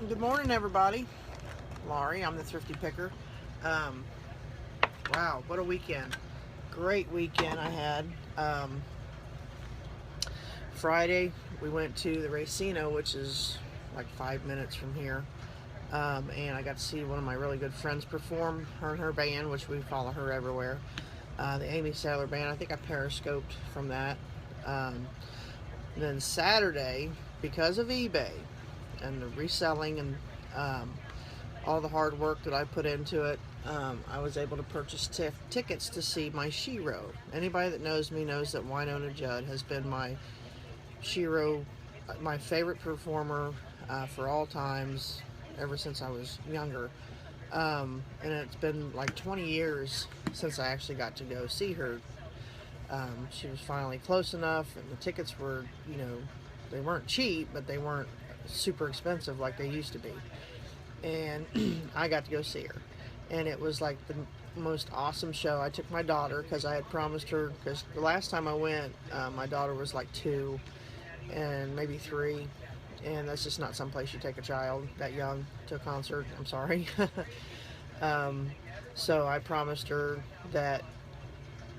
Good morning, everybody. Laurie, I'm the Thrifty Picker. Wow, what a weekend. Great weekend I had. Friday, we went to the Racino, which is like 5 minutes from here. And I got to see one of my really good friends perform, her and her band, which we follow her everywhere. The Amy Sailor Band. I think I periscoped from that. Then Saturday, because of eBay and the reselling and all the hard work that I put into it, I was able to purchase tickets to see my Shiro. Anybody that knows me knows that Winona Judd has been my Shiro, my favorite performer for all times, ever since I was younger. And it's been like 20 years since I actually got to go see her. She was finally close enough, and the tickets were, they weren't cheap, but they weren't super expensive like they used to be. And I got to go see her. And it was like the most awesome show. I took my daughter because I had promised her, because the last time I went, my daughter was like 2 and maybe 3. And that's just not someplace you take a child that young to a concert. I'm sorry. So I promised her that,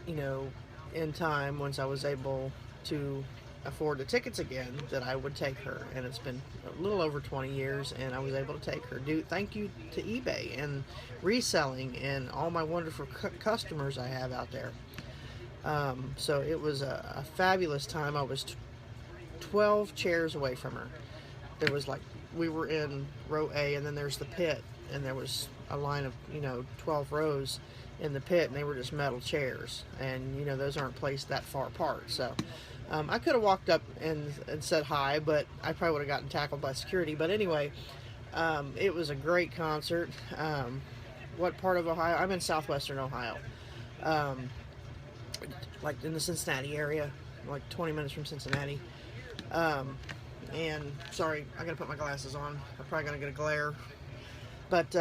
in time, once I was able to afford the tickets again, that I would take her. And it's been a little over 20 years, and I was able to take her. Thank you to eBay and reselling and all my wonderful customers I have out there. So it was a fabulous time. I was 12 chairs away from her. There was we were in row A, and then there's the pit, and there was a line of 12 rows in the pit, and they were just metal chairs, and those aren't placed that far apart. So I could have walked up and said hi, but I probably would have gotten tackled by security. But anyway, it was a great concert. What part of Ohio? I'm in southwestern Ohio, like in the Cincinnati area, like 20 minutes from Cincinnati. And sorry, I gotta put my glasses on. I'm probably gonna get a glare. But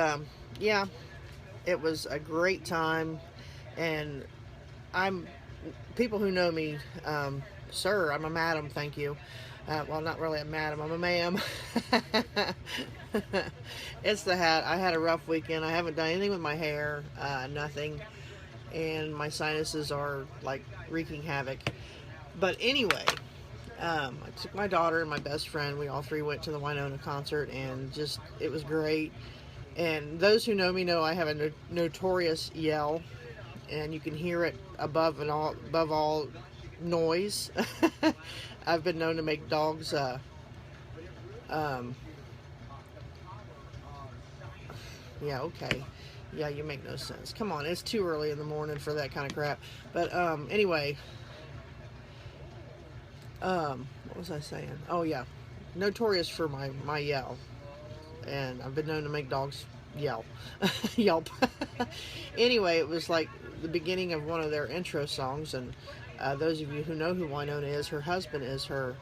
yeah, it was a great time, and people who know me, sir, I'm a madam, thank you. Well, not really a madam, I'm a ma'am. It's the hat. I had a rough weekend. I haven't done anything with my hair, nothing, and my sinuses are like wreaking havoc. But anyway, I took my daughter and my best friend. We all three went to the Winona concert, and it was great. And those who know me know I have a notorious yell, and you can hear it above all noise. I've been known to make dogs yeah, okay. Yeah, you make no sense. Come on, it's too early in the morning for that kind of crap. But anyway, what was I saying? Oh yeah, notorious for my yell, and I've been known to make dogs yell. Yelp. Anyway, it was like the beginning of one of their intro songs, and those of you who know who Winona is, her husband is her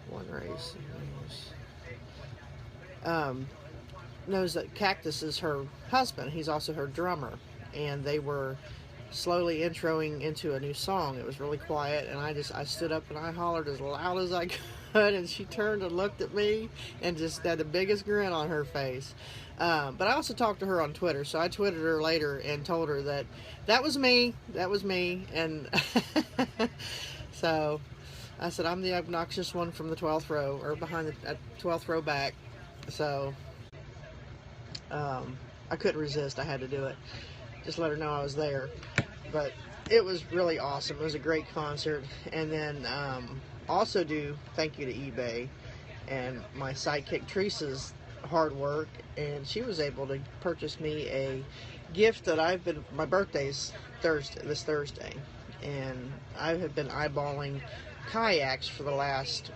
one race. Knows that Cactus is her husband. He's also her drummer, and they were slowly introing into a new song. It was really quiet, and I stood up and I hollered as loud as I could, and she turned and looked at me and just had the biggest grin on her face. But I also talked to her on Twitter, so I twittered her later and told her that was me, and so I said I'm the obnoxious one from the 12th row, or behind the 12th row back. So I couldn't resist. I had to do it. Just let her know I was there. But it was really awesome. It was a great concert. And then also thank you to eBay and my sidekick Teresa's hard work, and she was able to purchase me a gift that my birthday's this Thursday, and I have been eyeballing kayaks for the last,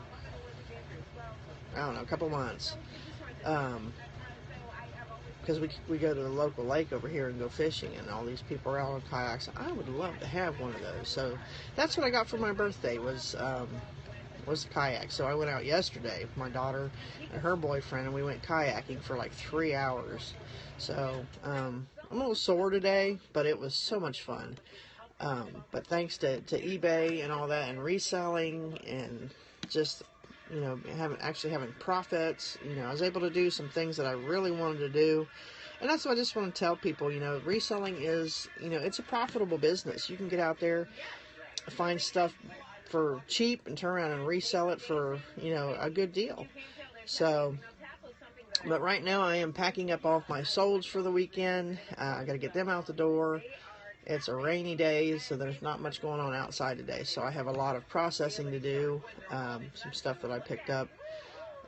I don't know, a couple months. Because we go to the local lake over here and go fishing, and all these people are out on kayaks. I would love to have one of those. So that's what I got for my birthday was the kayak. So I went out yesterday with my daughter and her boyfriend, and we went kayaking for like 3 hours. So I'm a little sore today, but it was so much fun. But thanks to eBay and all that, and reselling, and just you know, having profits. You know, I was able to do some things that I really wanted to do. And that's what I just want to tell people, you know, reselling is, you know, it's a profitable business. You can get out there, find stuff for cheap and turn around and resell it for, you know, a good deal. So, but right now I am packing up all of my solds for the weekend. I got to get them out the door. It's a rainy day, so there's not much going on outside today. So I have a lot of processing to do. Some stuff that I picked up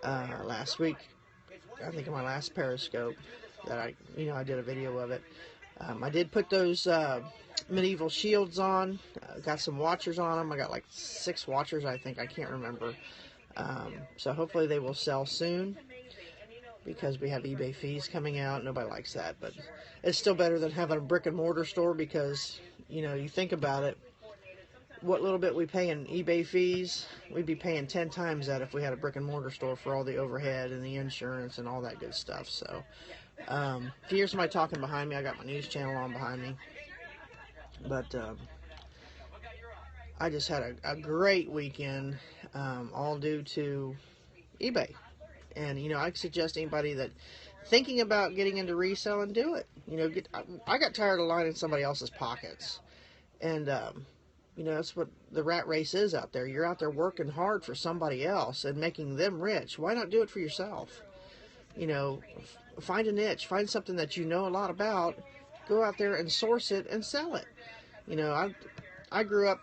last week. I think in my last Periscope that I did a video of it. I did put those medieval shields on. Got some watchers on them. I got like 6 watchers, I think. I can't remember. So hopefully they will sell soon, because we have eBay fees coming out. Nobody likes that, but it's still better than having a brick and mortar store, because, you know, you think about it, what little bit we pay in eBay fees, we'd be paying 10 times that if we had a brick and mortar store for all the overhead and the insurance and all that good stuff. So if you hear somebody talking behind me, I got my news channel on behind me. But I just had a great weekend, all due to eBay. And, you know, I suggest anybody that thinking about getting into reselling, do it. You know, I got tired of lining somebody else's pockets. And, you know, that's what the rat race is out there. You're out there working hard for somebody else and making them rich. Why not do it for yourself? You know, find a niche. Find something that you know a lot about. Go out there and source it and sell it. You know, I grew up,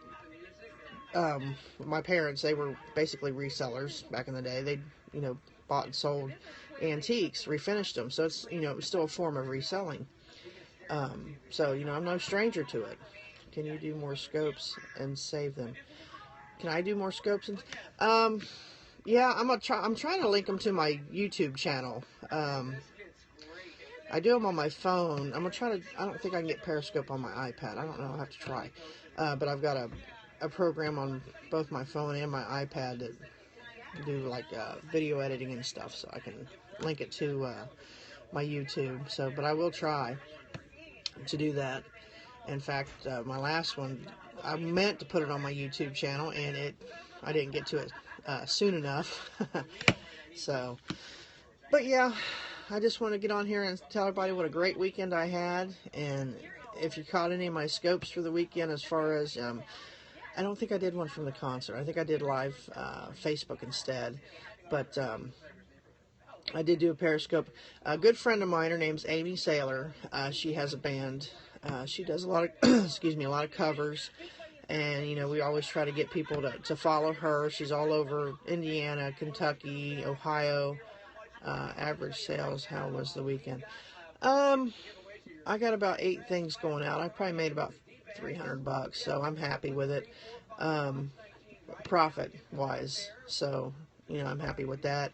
my parents, they were basically resellers back in the day. They, you know, bought and sold antiques, refinished them. So it's, you know, it's still a form of reselling. So, you know, I'm no stranger to it. Can you do more scopes and save them? Can I do more scopes? Yeah, I'm trying to link them to my YouTube channel. I do them on my phone. I'm gonna try to. I don't think I can get Periscope on my iPad. I don't know. I'll have to try. But I've got a program on both my phone and my iPad that do like video editing and stuff, so I can link it to my YouTube. So, but I will try to do that. In fact, my last one, I meant to put it on my YouTube channel, and I didn't get to it soon enough. So, but yeah, I just want to get on here and tell everybody what a great weekend I had. And if you caught any of my scopes for the weekend, as far as I don't think I did one from the concert. I think I did live Facebook instead. But I did do a Periscope. A good friend of mine, her name's Amy Saylor. She has a band. She does a lot of, excuse me, a lot of covers. And, you know, we always try to get people to follow her. She's all over Indiana, Kentucky, Ohio. Average sales, how was the weekend? I got about 8 things going out. I probably made about $300, so I'm happy with it, profit-wise. So, you know, I'm happy with that.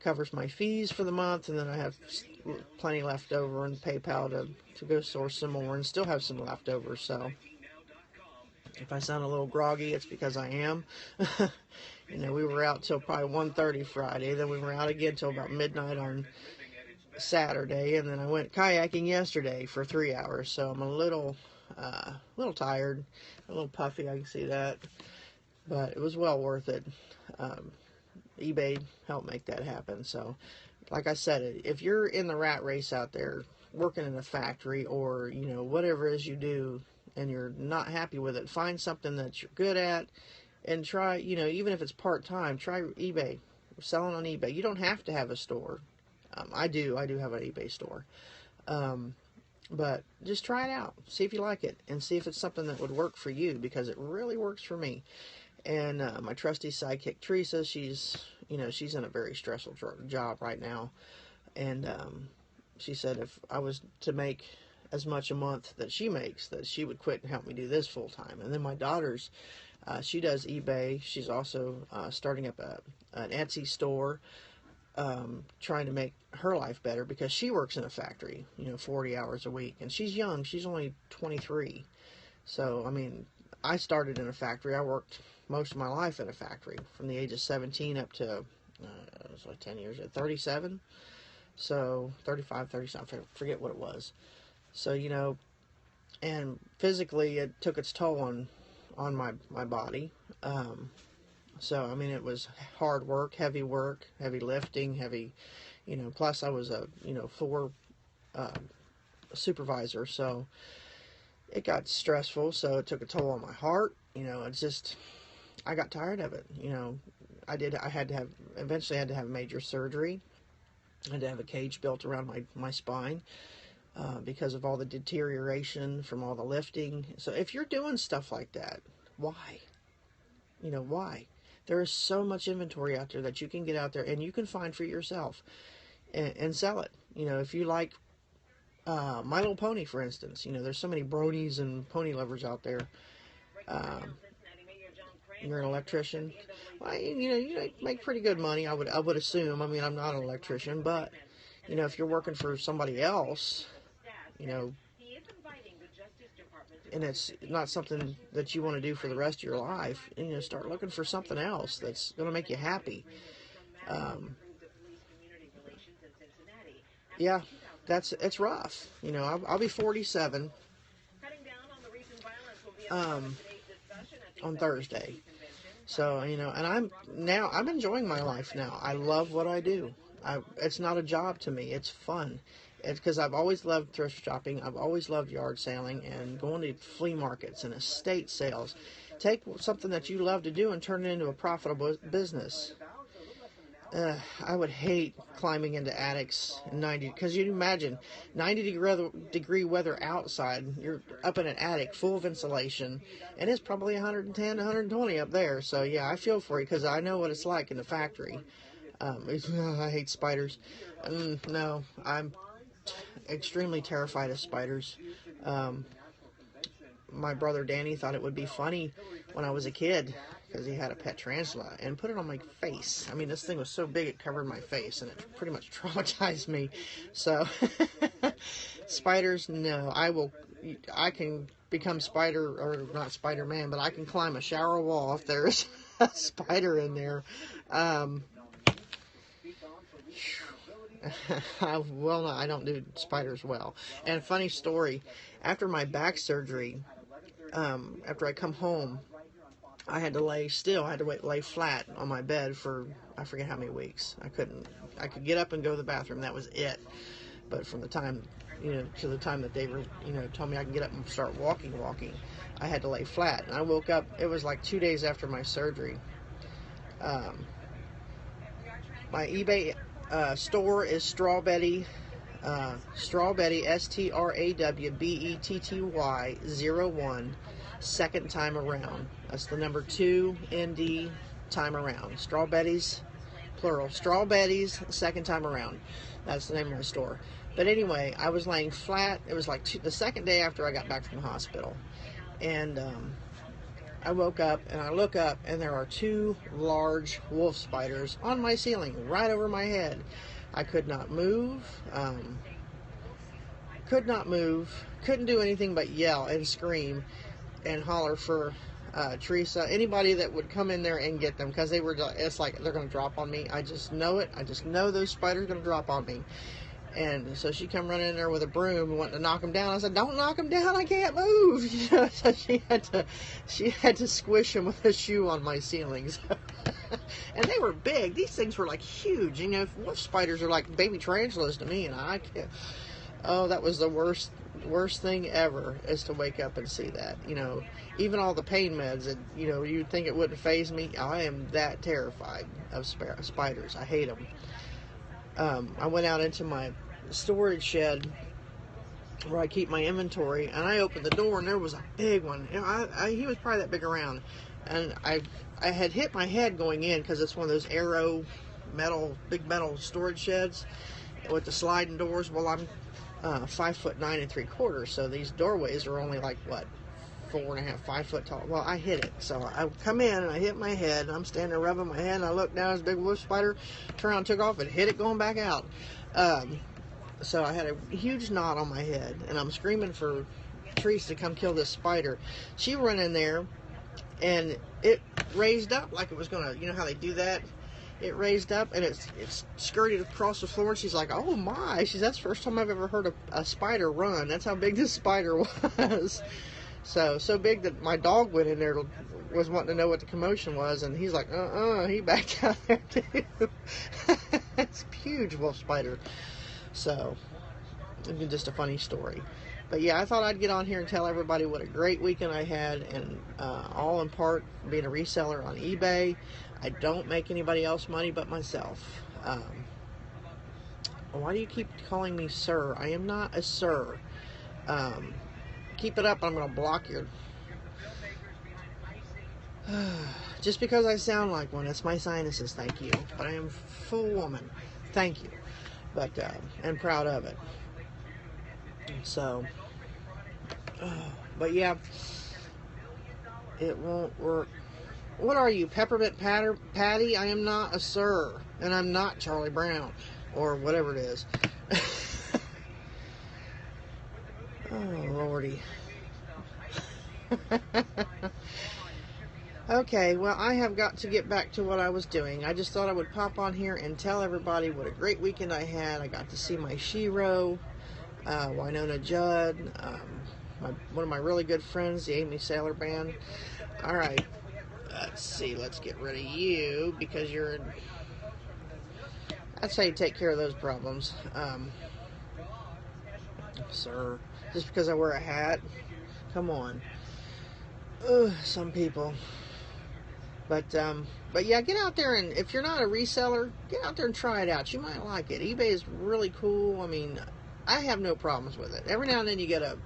Covers my fees for the month, and then I have plenty left over in PayPal to go source some more, and still have some left over. So if I sound a little groggy, it's because I am. You know, we were out till probably 1:30 Friday, then we were out again till about midnight on Saturday, and then I went kayaking yesterday for 3 hours. So I'm a little tired, a little puffy, I can see that, but it was well worth it. eBay helped make that happen. So like I said, if you're in the rat race out there working in a factory, or, you know, whatever it is you do, and you're not happy with it, find something that you're good at and try, you know, even if it's part-time, try eBay, selling on eBay. You don't have to have a store. I do have an eBay store. But just try it out, see if you like it, and see if it's something that would work for you, because it really works for me. And my trusty sidekick Teresa, she's in a very stressful job right now, and she said if I was to make as much a month that she makes, that she would quit and help me do this full time. And then my daughter's, she does eBay. She's also starting up an Etsy store, trying to make her life better, because she works in a factory, you know, 40 hours a week, and she's young. She's only 23. So, I mean, I started in a factory. I worked most of my life in a factory from the age of 17 up to, it was like 10 years, at 37. So, 35, 37, I forget what it was. So, you know, and physically it took its toll on my body. So, I mean, it was hard work, heavy lifting, heavy, plus I was a, floor supervisor. So it got stressful. So it took a toll on my heart. It's just, I got tired of it. Eventually had to have major surgery. I had to have a cage built around my spine because of all the deterioration from all the lifting. So if you're doing stuff like that, why? Why? There is so much inventory out there that you can get out there and you can find for yourself and sell it. If you like My Little Pony, for instance, there's so many bronies and pony lovers out there. You're an electrician. Well, you make pretty good money, I would assume. I mean, I'm not an electrician, but if you're working for somebody else, and it's not something that you want to do for the rest of your life, start looking for something else that's going to make you happy. Yeah, it's rough. I'll be 47 on Thursday. So, and I'm enjoying my life now. I love what I do. It's not a job to me. It's fun. It's because I've always loved thrift shopping. I've always loved yard selling and going to flea markets and estate sales. Take something that you love to do and turn it into a profitable business. I would hate climbing into attics in 90, because you imagine 90-degree weather outside. You're up in an attic full of insulation, and it's probably 110, 120 up there. So yeah, I feel for you because I know what it's like in the factory. I hate spiders. No, I'm extremely terrified of spiders. My brother Danny thought it would be funny when I was a kid because he had a pet tarantula and put it on my face. I mean, this thing was so big it covered my face, and it pretty much traumatized me. So spiders, no. I can become Spider, or not Spider-Man, but I can climb a shower wall if there's a spider in there. Well, no, I don't do spiders well. And funny story, after my back surgery, after I come home, I had to lay flat on my bed for, I forget how many weeks. I could get up and go to the bathroom. That was it. But from the time, to the time that they were, told me I can get up and start walking, I had to lay flat. And I woke up, it was like 2 days after my surgery. My eBay store is Strawbetty, STRAWBETTY 01, second time around. That's the number 2 ND time around. Strawbetty's, plural. Strawbetty's, second time around. That's the name of my store. But anyway, I was laying flat. It was like the second day after I got back from the hospital. And I woke up and I look up and there are 2 large wolf spiders on my ceiling right over my head. I could not move. Couldn't do anything but yell and scream and holler for Teresa, anybody that would come in there and get them, because it's like they're going to drop on me. I just know it. I just know those spiders are going to drop on me. And so she come running in there with a broom and wanted to knock them down. I said, "Don't knock them down. I can't move." So she had to squish them with a shoe on my ceilings. And they were big. These things were like huge. Wolf spiders are like baby tarantulas to me, and I can't. Oh, that was the worst thing ever, is to wake up and see that. Even all the pain meds, and you'd think it wouldn't faze me. I am that terrified of spiders. I hate them. I went out into my storage shed where I keep my inventory, and I opened the door, and there was a big one. He was probably that big around, and I had hit my head going in because it's one of those Aero big metal storage sheds with the sliding doors. Well, I'm 5'9" 3/4, so these doorways are only like 4.5, 5 foot tall. Well, I hit it. So I come in and I hit my head, and I'm standing there rubbing my head, and I look down, this big wolf spider turned around, took off, and hit it going back out. So I had a huge knot on my head, and I'm screaming for Teresa to come kill this spider. She ran in there, and it raised up like it was gonna, how they do that? It raised up, and it's skirted across the floor, and she's like, "Oh my," that's the first time I've ever heard a spider run. That's how big this spider was. So big that my dog went in there was wanting to know what the commotion was, and he's like, he backed out there too. It's a huge wolf spider. So, it's just a funny story. But yeah, I thought I'd get on here and tell everybody what a great weekend I had, and all in part being a reseller on eBay. I don't make anybody else money but myself. Why do you keep calling me sir? I am not a sir. Keep it up, I'm going to block your... Just because I sound like one, it's my sinuses, thank you. But I am full woman, thank you. But, and proud of it. So, but yeah, it won't work. What are you, Peppermint Patty? I am not a sir, and I'm not Charlie Brown, or whatever it is. Oh, Lordy. Okay, well, I have got to get back to what I was doing. I just thought I would pop on here and tell everybody what a great weekend I had. I got to see my Shiro, Winona Judd, one of my really good friends, the Amy Sailor Band. All right, let's see. Let's get rid of you because you're... That's how you take care of those problems. Sir, just because I wear a hat? Come on. Ugh, some people. But yeah, get out there, and if you're not a reseller, get out there and try it out. You might like it. eBay is really cool. I mean, I have no problems with it. Every now and then you get a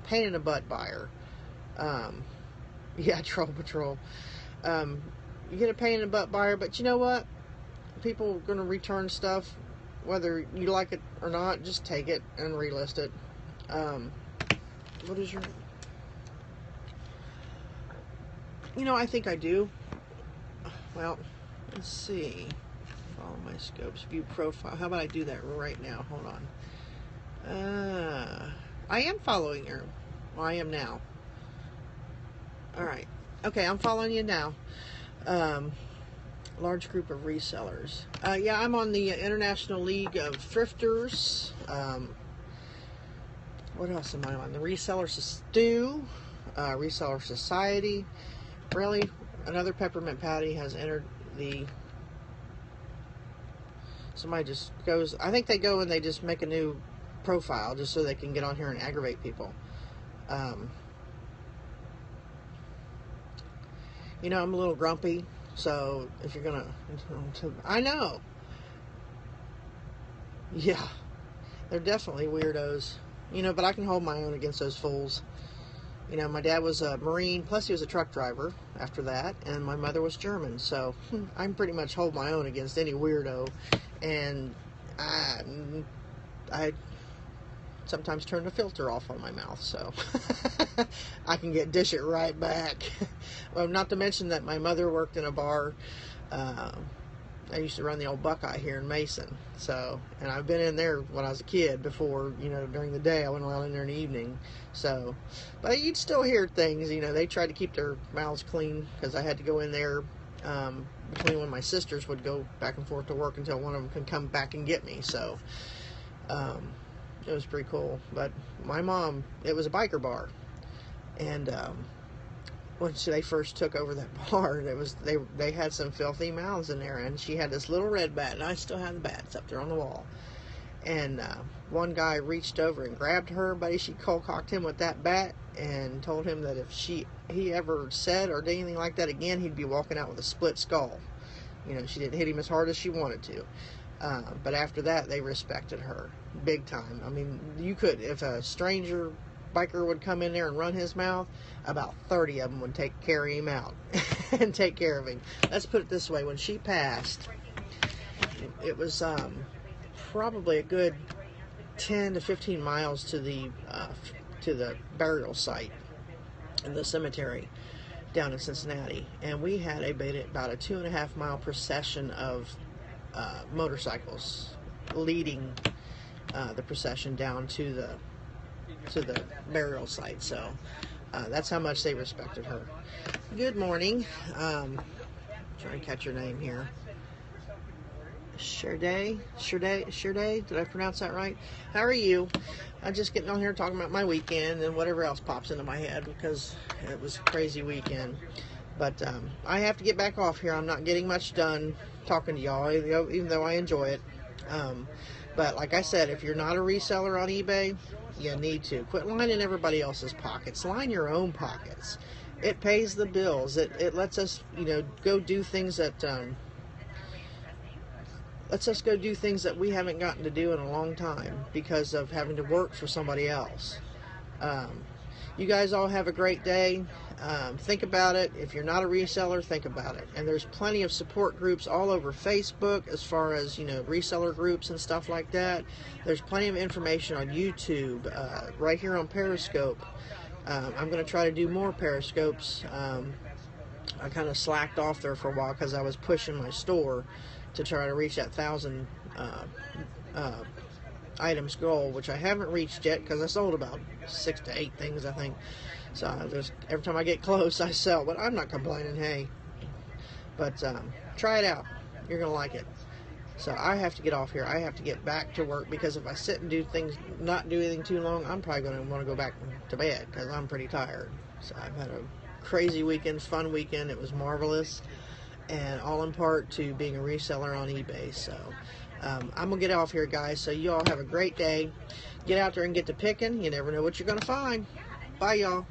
pain in the butt buyer. Yeah, Troll Patrol. You get a pain in the butt buyer, but you know what? People are going to return stuff, whether you like it or not. Just take it and relist it. What is your... You know, I think I do. Well, let's see. Follow my scopes, view profile. How about I do that right now? Hold on. I am following her. Well, I am now. Alright. Okay, I'm following you now. Large group of resellers. Yeah, I'm on the International League of Thrifters. What else am I on? The Reseller Reseller Society. Really, another Peppermint Patty has entered the... Somebody just goes... I think they go and they just make a new profile just so they can get on here and aggravate people. You know, I'm a little grumpy, so if you're gonna... I know! Yeah, they're definitely weirdos. You know, but I can hold my own against those fools. You know, my dad was a Marine, plus he was a truck driver after that, and my mother was German, so I pretty much hold my own against any weirdo, and I sometimes turn the filter off on my mouth, so I can dish it right back. Well, not to mention that my mother worked in a bar. I used to run the old Buckeye here in Mason, so, and I've been in there when I was a kid before, you know, during the day. I went around in there in the evening, so, but you'd still hear things, you know. They tried to keep their mouths clean, because I had to go in there between when my sisters would go back and forth to work until one of them could come back and get me, so, it was pretty cool. But my mom, it was a biker bar, and, when they first took over that bar, they had some filthy mouths in there, and she had this little red bat, and I still have the bat. It's up there on the wall. And one guy reached over and grabbed her, buddy. She cold-cocked him with that bat and told him that if he ever said or did anything like that again, he'd be walking out with a split skull. You know, she didn't hit him as hard as she wanted to. But after that, they respected her big time. I mean, you could, if a stranger biker would come in there and run his mouth, about 30 of them would carry him out and take care of him. Let's put it this way: when she passed, it was probably a good 10 to 15 miles to the burial site in the cemetery down in Cincinnati, and we had about a 2.5 mile procession of motorcycles leading the procession down to the burial site. So that's how much they respected her. Good morning. Trying to catch your name here. Sherday? Did I pronounce that right? How are you? I'm just getting on here talking about my weekend and whatever else pops into my head, because it was a crazy weekend. But I have to get back off here. I'm not getting much done talking to y'all, even though I enjoy it. But like I said, if you're not a reseller on eBay, you need to quit lining everybody else's pockets. Line your own pockets. It pays the bills. It lets us, go do things that we haven't gotten to do in a long time because of having to work for somebody else. You guys all have a great day. Think about it. If you're not a reseller, think about it. And there's plenty of support groups all over Facebook as far as, reseller groups and stuff like that. There's plenty of information on YouTube, right here on Periscope. I'm going to try to do more Periscopes. I kind of slacked off there for a while because I was pushing my store to try to reach that 1,000 items goal, which I haven't reached yet because I sold about 6 to 8 things, I think. So every time I get close, I sell, but I'm not complaining, hey. But try it out. You're going to like it. So I have to get off here. I have to get back to work because if I sit and not do anything too long, I'm probably going to want to go back to bed because I'm pretty tired. So I've had a crazy weekend, fun weekend. It was marvelous, and all in part to being a reseller on eBay. So I'm going to get off here, guys. So you all have a great day. Get out there and get to picking. You never know what you're going to find. Bye, y'all.